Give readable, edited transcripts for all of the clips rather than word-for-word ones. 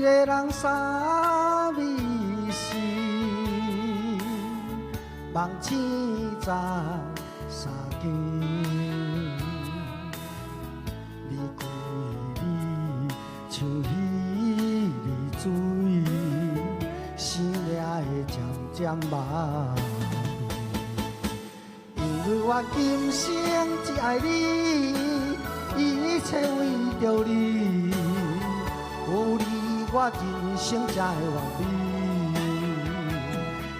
一个人三味是，梦醒在三更。你归你像彼日水，生命会渐渐麻痹。因为我今生只爱你，一切为着你。有你，我人生才会完美。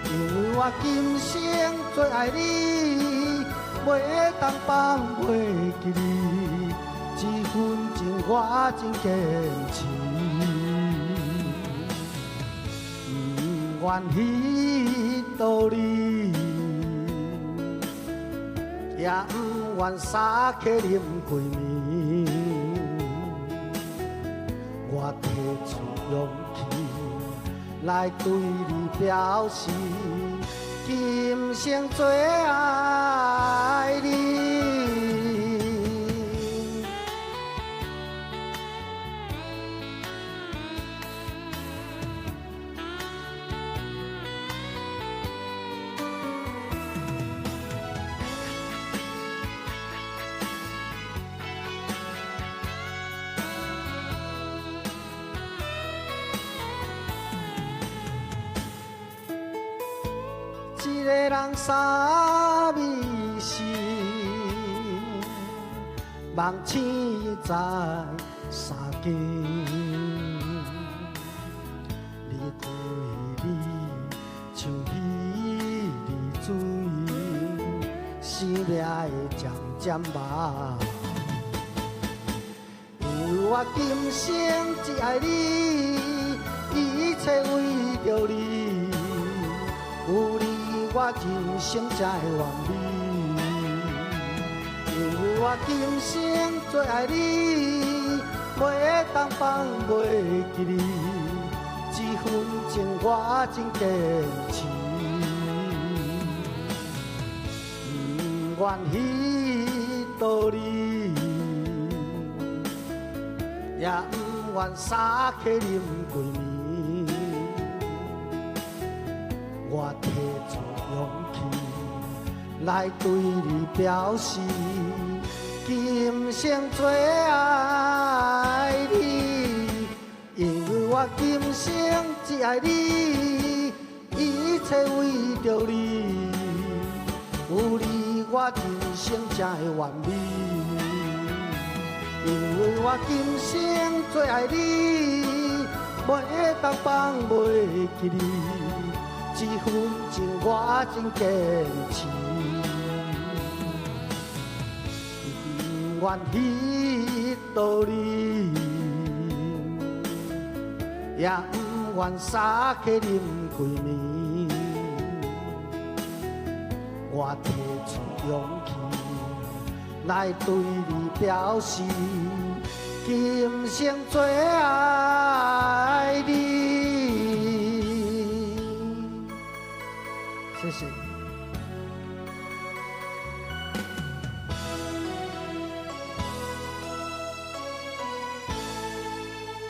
因为我今生最爱你，袂当放袂记你，这份情我真坚持。不愿彼道理，也不愿三客啉几暝。我提出勇气来对你表示，今生最爱你。一个人三味是，梦醒在三更。你归你像彼日水，生命会渐渐麻痹。因为我今生只爱你，一切为着你。有你，我人生才会完美。因为我今生最爱你，袂当放袂记你，这份情我真坚持。不愿彼道理，也不愿三客啉几暝。我提出勇气来对你表示，今生最爱你。因为我今生只爱你，一切为着你。有你，我人生才会完美。因为我今生最爱你，袂当放袂记你。这份情我真坚持，不愿彼道理，也不愿三客啉几暝。我提出勇气来对你表示，今生最爱你。谢谢。